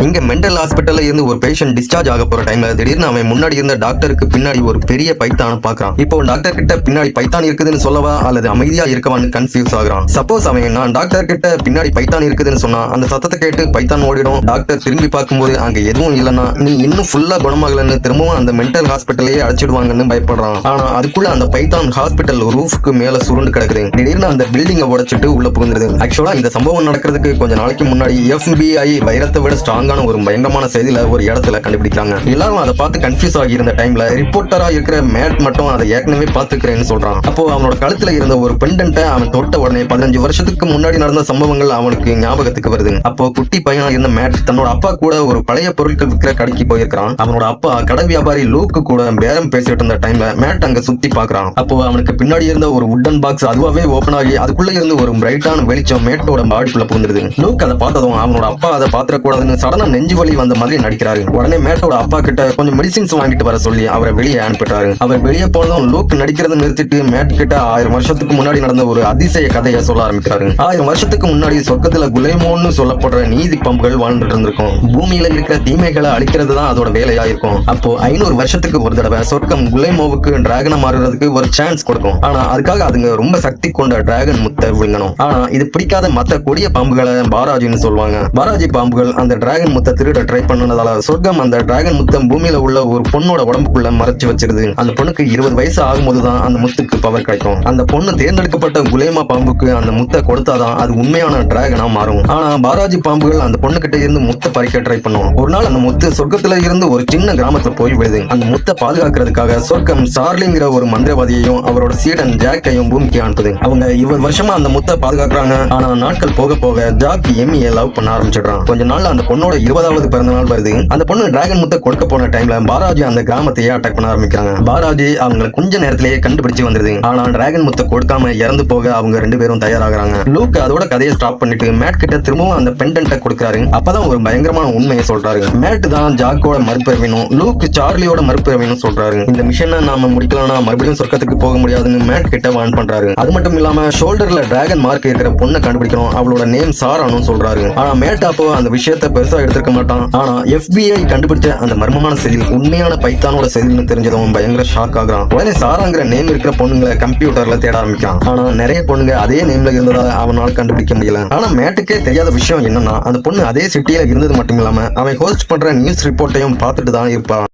இங்க மென்டல் ஹாஸ்பிட்டல்ல இருந்து ஒரு பேஷண்ட் டிஸ்சார்ஜ் ஆக போற டைம்ல திடீர்னு அவன் முன்னாடி இருந்த டாக்டருக்கு பின்னாடி ஒரு பெரிய பைத்தான பாக்குறான். இப்போ டாக்டர் கிட்ட பின்னாடி பைத்தான் இருக்குதுன்னு சொல்லவா அல்லது அமைதியா இருக்கவான்னு கன்ஃபியூஸ் ஆகுறான். சப்போஸ் அவன் நான் டாக்டர் கிட்ட பின்னாடி பைத்தான் இருக்குதுன்னு சொன்னா அந்த சத்தத்தை கேட்டு பைத்தான் ஓடிடும். டாக்டர் திரும்பி பார்க்கும்போது அங்க எதுவும் இல்லைன்னா நீ இன்னும் ஃபுல்லா குணமாகலன்னு திரும்பவும் அந்த மென்டல் ஹாஸ்பிட்டலையே அழைச்சிடுவாங்கன்னு பயப்படுறான். ஆனா அதுக்குள்ள அந்த பைத்தான் ஹாஸ்பிட்டல் ரூஃப்க்கு மேல சுருண்டு கிடக்குது. திடீர்னு அந்த பில்டிங்கை உடைச்சிட்டு உள்ள புகுந்துருது. ஆக்சுவலா இந்த சம்பவம் நடக்கிறதுக்கு கொஞ்ச நாளைக்கு முன்னாடி FBI வைரத்தை விட ஸ்ட்ராங் ஒரு பயங்கரமான செய்தியில ஒரு இடத்துல கண்டுபிடிக்கிறாங்க. எல்லாரும் அதை பார்த்து கன்ஃபியூஸ் ஆகி இருந்த டைம்ல ரிப்போர்ட்டரா இருக்கிற மேட் மட்டும் அதை ஏற்கனவே பார்த்துக்கிறேன்னு சொல்றான். அப்போ அவனோட கழுத்துல இருந்த ஒரு பெண்டன்ட்டை அவன் தொட்ட உடனே 15 வருஷத்துக்கு முன்னாடி நடந்த சம்பவங்கள் அவனுக்கு ஞாபகத்துக்கு வருது. அப்போ குட்டி பையனா இருந்த மேட் தன்னோட அப்பா கூட ஒரு பழைய பொருட்கள் விற்கிற கடைக்கு போயிருக்கான். அவனோட அப்பா கடை வியாபாரி லூக்கு கூட பேரம் பேசிட்டு இருந்த டைம்ல மேட் அங்க சுத்தி பாக்குறான். அப்போ அவனுக்கு பின்னாடி இருந்த ஒரு வுட்டன் பாக்ஸ் அதுவாவே ஓபன் ஆகி அதுக்குள்ள இருந்து ஒரு பிரைட்டான வெளிச்சம் மேட்டோட பாடிக்குள்ள புகுந்துருது. லூக் அதை பார்த்ததும் அவனோட அப்பா அதை பாத்திரக்கூடாதுன்னு சடனா நெஞ்சு வலி வந்த மாதிரி நடிக்கிறாரு. உடனே மேட்டோட அப்பா கிட்ட கொஞ்சம் மெடிசின்ஸ் வாங்கிட்டு வர சொல்லி அவரை வெளியே அனுப்பிட்டாரு. அவர் வெளியே போனதும் லூக் நடிக்கிறத நிறுத்திட்டு மேட் கிட்ட 1000 வருஷத்துக்கு முன்னாடி நடந்த ஒரு அதிசய கதையை சொல்ல ஆரம்பிக்கிறாரு. 1000 வருஷத்துக்கு முன்னாடி சொர்க்கத்துல குலேமோன்னு சொல்லப்படுற நீதி பம்புகள் வாழ்ந்துட்டு இருந்திருக்கும். பூமியில இருக்கிற தீமைகளை அழிக்கிறது தான் அதோட வேலையா இருக்கும். அப்போ 500 வருஷத்துக்கு ஒரு தடவை சொர்க்கம் குலேமோவுக்கு டிராகனை மாறுறதுக்கு ஒரு சான்ஸ் கொடுக்கும். ஆனா அதுக்காக அதுங்க ரொம்ப சக்தி கொண்ட டிராகன் முத்தை விழுங்கணும். ஆனா இது பிடிக்காத மத்த கொடிய பாம்புகளை பாராஜின்னு சொல்லுவாங்க. பாராஜி பாம்புகள் அந்த டிராகன் முத்தை திருட ட்ரை பண்ணதால சொர்க்கம் அந்த டிராகன் முத்தம் பூமியில உள்ள ஒரு பொண்ணோட உடம்புக்குள்ள மறைச்சு வச்சிருது. அந்த பொண்ணுக்கு 20 வயசு ஆகும்போதுதான் அந்த முத்துக்கு பவர் கிடைக்கும். அந்த பொண்ணு தேர்ந்தெடுக்கப்பட்ட குலேமா பாம்புக்கு அந்த முத்தை கொடுத்தாதான் அது உண்மையான டிராகனா மாறும். ஆனா பாராஜி பாம்புகள் அந்த பொண்ணு கிட்ட இருந்து முத்தை பறிக்க ட்ரை பண்ணும். ஒரு நாள் அந்த முத்து சொர்க்கத்துல இருந்து ஒரு சின்ன கிராமத்துல போய் விழுது. அந்த முத்தை பாதுகாக்கிறதுக்காக சொர்க்கம் சார்லிங்கிற ஒரு மந்திரவாதியையும் அவரோட சீடன் ஜாக்கையும் பூமிக்கு அனுப்புது. அவங்க 20 வருஷமா அந்த முத்தை பாதுகாக்கிறாங்க. ஆனா நாட்கள் போக போக ஜாக் எம்மியை லவ் பண்ண ஆரம்பிச்சிடுறான். கொஞ்ச நாள்ல அந்த பொண்ணோட 20வது பிறந்த நாள் வருது. அந்த பொண்ணு டிராகன் முத்தை கொடுக்க போன டைம்ல பாராஜி அந்த கிராமத்தையே அட்டாக் பண்ண ஆரம்பிக்கிறாங்க. பாராஜி அவங்களை கொஞ்ச நேரத்திலேயே கண்டுபிடிச்சு வந்துருது. ஆனா டிராகன் முத்தை கொடுக்காம இறந்து போக அவங்க 2 பேரும் தயாராகிறாங்க. லூக் அதோட கதையை ஸ்டாப் பண்ணிட்டு மேட் கிட்ட திரும்பவும் அந்த பெண்டன்ட்டை கொடுக்குறாரு. அப்பதான் ஒரு பயங்கரமான உண்மையை சொல்றாரு. மேட் தான் ஜாக்கோட மறுபிறவினும் லூக் சார்லியோட மறுபிறவினும் சொல்றாரு. இந்த மிஷனை நாம முடிக்கலன்னா மறுபடியும் சொர்க்கத்துக்கு போக முடியாதுன்னு மேட் கிட்ட வார்ன் பண்றாரு. அது மட்டும் இல்லாம ஷோல்டர்ல டிராகன் மார்க் இருக்கிற பொண்ணை கண்டுபிடிக்கணும். அவளோட நேம் சாரானு சொல்றாரு. ஆனா மேட் அப்போ அந்த விஷயத்தை பெருசா எடுத்துக்க மாட்டான். ஆனா FBI கண்டுபிடிச்ச அந்த மர்மமான செய்தி உண்மையான பைத்தானோட செய்தின்னு தெரிஞ்சதும் பயங்கர ஷாக் ஆகுறான். உடனே சாராங்கிற நேம் இருக்கிற பொண்ணுங்களை கம்ப்யூட்டர்ல தேட ஆரம்பிக்கிறான். ஆனா நிறைய பொண்ணுங்க அதே நேம்ல இருந்ததால அவனால கண்டுபிடிக்க முடியல. ஆனா மேட்டுக்கே தெரியாத விஷயம் என்னன்னா அந்த பொண்ணு அதே சிட்டியில இருந்தது மட்டும் இல்லாம அவன் ஹோஸ்ட் பண்ற நியூஸ் ரிப்போர்ட்டையும் பார்த்துட்டு தான் இருப்பான்.